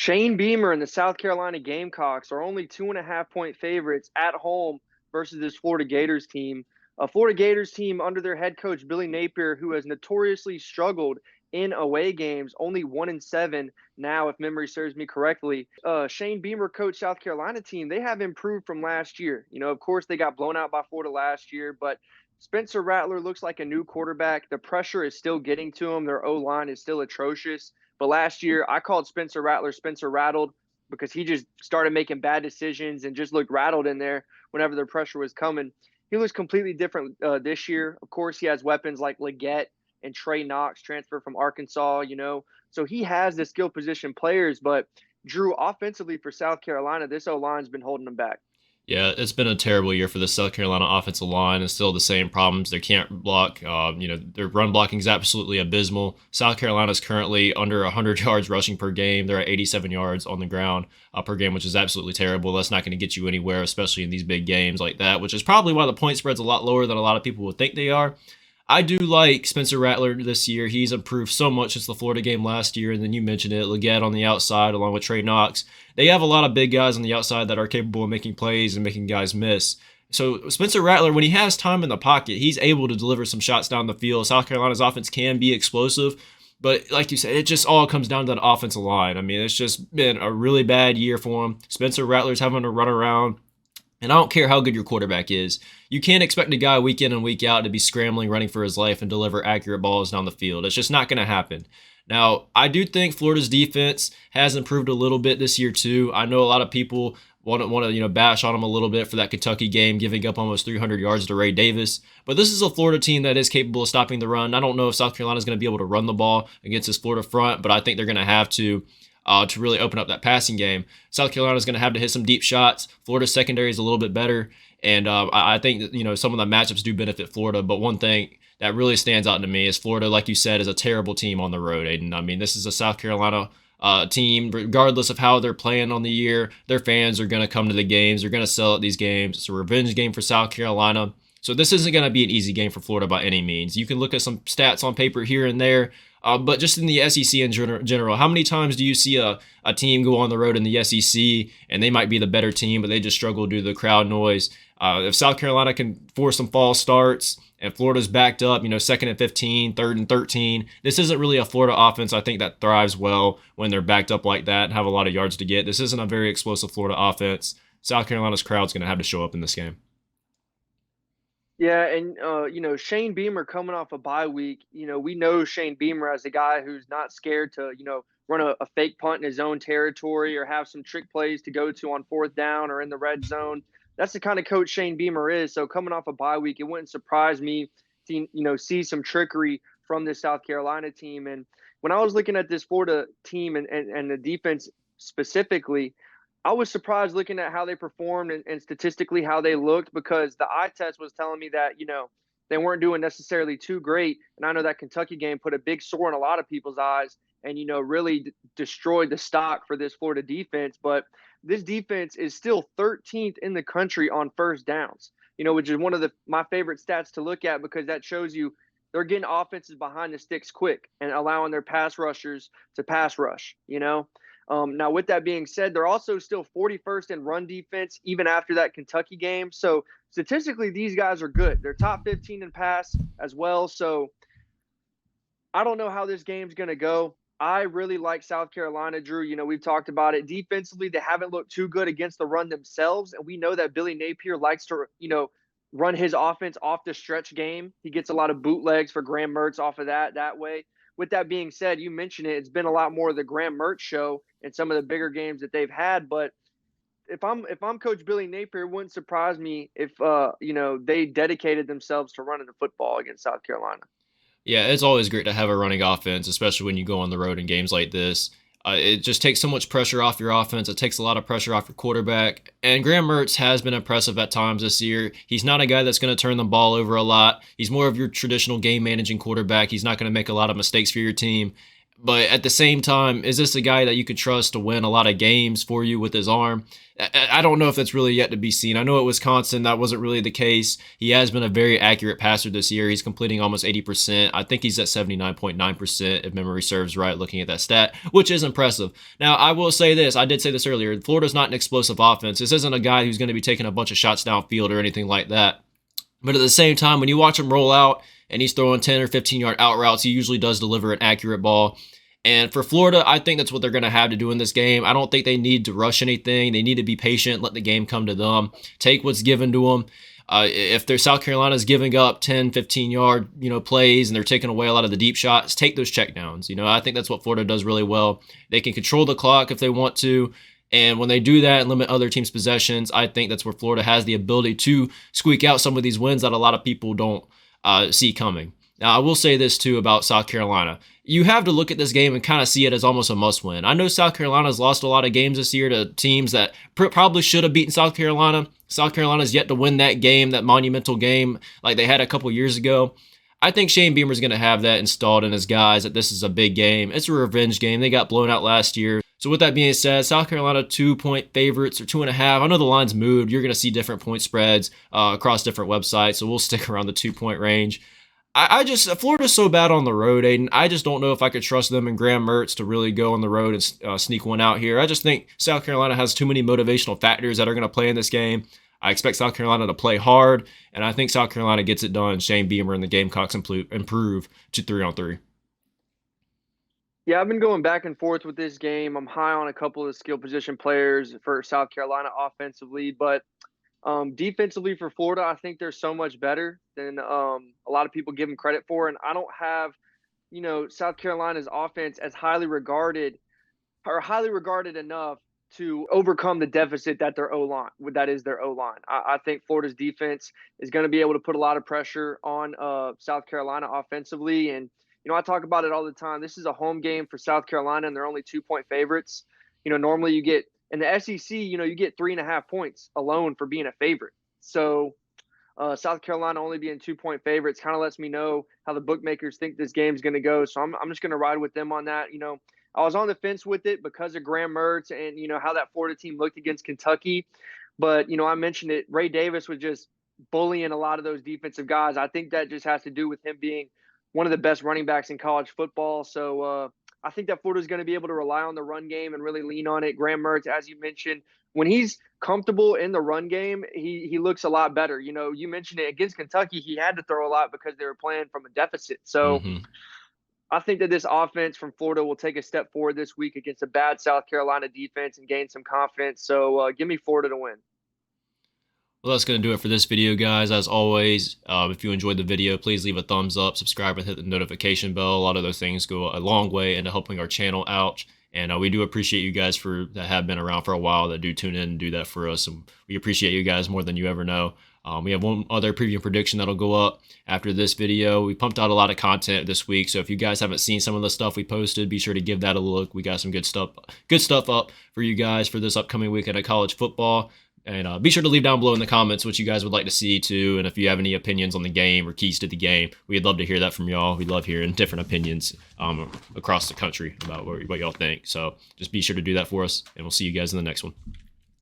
Shane Beamer and the South Carolina Gamecocks are only 2.5 point favorites at home versus this Florida Gators team. A Florida Gators team under their head coach Billy Napier, who has notoriously struggled in away games, only 1-7 now, if memory serves me correctly. Shane Beamer coached South Carolina team. They have improved from last year. Of course, they got blown out by Florida last year, but Spencer Rattler looks like a new quarterback. The pressure is still getting to him. Their O line is still atrocious. But last year, I called Spencer Rattler Spencer Rattled because he just started making bad decisions and just looked rattled in there whenever the pressure was coming. He looks completely different this year. Of course, he has weapons like Leggett and Trey Knox, transfer from Arkansas. So he has the skill position players. But, Drew, offensively for South Carolina, this O-line's been holding them back. Yeah, it's been a terrible year for the South Carolina offensive line, and still the same problems. They can't block. Their run blocking is absolutely abysmal. South Carolina is currently under 100 yards rushing per game. They're at 87 yards on the ground per game, which is absolutely terrible. That's not going to get you anywhere, especially in these big games like that, which is probably why the point spread's a lot lower than a lot of people would think they are. I do like Spencer Rattler this year. He's improved so much since the Florida game last year. And then you mentioned it, Leggett on the outside along with Trey Knox. They have a lot of big guys on the outside that are capable of making plays and making guys miss. So Spencer Rattler, when he has time in the pocket, he's able to deliver some shots down the field. South Carolina's offense can be explosive. But like you said, it just all comes down to that offensive line. I mean, it's just been a really bad year for him. Spencer Rattler's having to run around. And I don't care how good your quarterback is. You can't expect a guy week in and week out to be scrambling, running for his life, and deliver accurate balls down the field. It's just not going to happen. Now, I do think Florida's defense has improved a little bit this year, too. I know a lot of people want to bash on them a little bit for that Kentucky game, giving up almost 300 yards to Ray Davis. But this is a Florida team that is capable of stopping the run. I don't know if South Carolina is going to be able to run the ball against this Florida front, but I think they're going to have to really open up that passing game. South Carolina is going to have to hit some deep shots. Florida's secondary is a little bit better, and I think that, some of the matchups do benefit Florida. But one thing that really stands out to me is Florida, like you said, is a terrible team on the road, Aiden. I mean, this is a South Carolina team, regardless of how they're playing on the year. Their fans are going to come to the games. They're going to sell at these games. It's a revenge game for South Carolina. So this isn't going to be an easy game for Florida by any means. You can look at some stats on paper here and there, but just in the SEC in general, how many times do you see a team go on the road in the SEC and they might be the better team, but they just struggle due to the crowd noise? If South Carolina can force some false starts and Florida's backed up, 2nd and 15, 3rd and 13, this isn't really a Florida offense, I think, that thrives well when they're backed up like that and have a lot of yards to get. This isn't a very explosive Florida offense. South Carolina's crowd's going to have to show up in this game. Yeah, and Shane Beamer coming off a bye week. We know Shane Beamer as a guy who's not scared to run a fake punt in his own territory or have some trick plays to go to on 4th down or in the red zone. That's the kind of coach Shane Beamer is. So coming off a bye week, it wouldn't surprise me to see some trickery from this South Carolina team. And when I was looking at this Florida team and the defense specifically, I was surprised looking at how they performed and statistically how they looked, because the eye test was telling me that, they weren't doing necessarily too great. And I know that Kentucky game put a big sore in a lot of people's eyes and, really destroyed the stock for this Florida defense. But this defense is still 13th in the country on first downs, which is one of my favorite stats to look at, because that shows you they're getting offenses behind the sticks quick and allowing their pass rushers to pass rush. Now, with that being said, they're also still 41st in run defense, even after that Kentucky game. So statistically, these guys are good. They're top 15 in pass as well. So I don't know how this game's going to go. I really like South Carolina, Drew. We've talked about it. Defensively, they haven't looked too good against the run themselves. And we know that Billy Napier likes to, run his offense off the stretch game. He gets a lot of bootlegs for Graham Mertz off of that way. With that being said, you mentioned it. It's been a lot more of the Graham Mertz show in some of the bigger games that they've had. But if I'm Coach Billy Napier, it wouldn't surprise me if they dedicated themselves to running the football against South Carolina. Yeah, it's always great to have a running offense, especially when you go on the road in games like this. It just takes so much pressure off your offense. It takes a lot of pressure off your quarterback. And Graham Mertz has been impressive at times this year. He's not a guy that's going to turn the ball over a lot. He's more of your traditional game managing quarterback. He's not going to make a lot of mistakes for your team. But at the same time, is this a guy that you could trust to win a lot of games for you with his arm? I don't know if that's really yet to be seen. I know at Wisconsin that wasn't really the case. He has been a very accurate passer this year. He's completing almost 80%. I think he's at 79.9% if memory serves right, looking at that stat, which is impressive. Now, I will say this. I did say this earlier. Florida's not an explosive offense. This isn't a guy who's going to be taking a bunch of shots downfield or anything like that. But at the same time, when you watch him roll out and he's throwing 10 or 15-yard out routes, he usually does deliver an accurate ball. And for Florida, I think that's what they're going to have to do in this game. I don't think they need to rush anything. They need to be patient, let the game come to them, take what's given to them. If their South Carolina's giving up 10, 15-yard, plays and they're taking away a lot of the deep shots, take those checkdowns. I think that's what Florida does really well. They can control the clock if they want to. And when they do that and limit other teams' possessions, I think that's where Florida has the ability to squeak out some of these wins that a lot of people don't see coming. Now, I will say this, too, about South Carolina. You have to look at this game and kind of see it as almost a must-win. I know South Carolina's lost a lot of games this year to teams that probably should have beaten South Carolina. South Carolina's yet to win that game, that monumental game like they had a couple years ago. I think Shane Beamer's going to have that installed in his guys, that this is a big game. It's a revenge game. They got blown out last year. So with that being said, South Carolina 2-point favorites or 2.5. I know the line's moved. You're going to see different point spreads across different websites, so we'll stick around the 2-point range. Florida's so bad on the road, Aiden. I just don't know if I could trust them and Graham Mertz to really go on the road and sneak one out here. I just think South Carolina has too many motivational factors that are going to play in this game. I expect South Carolina to play hard, and I think South Carolina gets it done. Shane Beamer and the Gamecocks improve to 3-on-3. Yeah, I've been going back and forth with this game. I'm high on a couple of skill position players for South Carolina offensively, but defensively for Florida, I think they're so much better than a lot of people give them credit for. And I don't have, South Carolina's offense as highly regarded enough to overcome the deficit that is their O-line. I think Florida's defense is going to be able to put a lot of pressure on South Carolina offensively. And, I talk about it all the time. This is a home game for South Carolina, and they're only 2-point favorites. Normally you get in the SEC, you get 3.5 points alone for being a favorite. So South Carolina only being 2-point favorites kind of lets me know how the bookmakers think this game's going to go. So I'm just going to ride with them on that. I was on the fence with it because of Graham Mertz and, how that Florida team looked against Kentucky. But, I mentioned it. Ray Davis was just bullying a lot of those defensive guys. I think that just has to do with him being one of the best running backs in college football. So I think that Florida's going to be able to rely on the run game and really lean on it. Graham Mertz, as you mentioned, when he's comfortable in the run game, he looks a lot better. You mentioned it against Kentucky, he had to throw a lot because they were playing from a deficit. So I think that this offense from Florida will take a step forward this week against a bad South Carolina defense and gain some confidence. So give me Florida to win. Well, that's going to do it for this video, guys. As always, if you enjoyed the video, please leave a thumbs up, subscribe, and hit the notification bell. A lot of those things go a long way into helping our channel out. And we do appreciate you guys that have been around for a while, that do tune in and do that for us. And we appreciate you guys more than you ever know. We have one other preview prediction that'll go up after this video. We pumped out a lot of content this week, so if you guys haven't seen some of the stuff we posted, be sure to give that a look. We got some good stuff up for you guys for this upcoming weekend of college football. And be sure to leave down below in the comments what you guys would like to see too. And if you have any opinions on the game or keys to the game, we'd love to hear that from y'all. We love hearing different opinions across the country about what y'all think. So just be sure to do that for us, and we'll see you guys in the next one.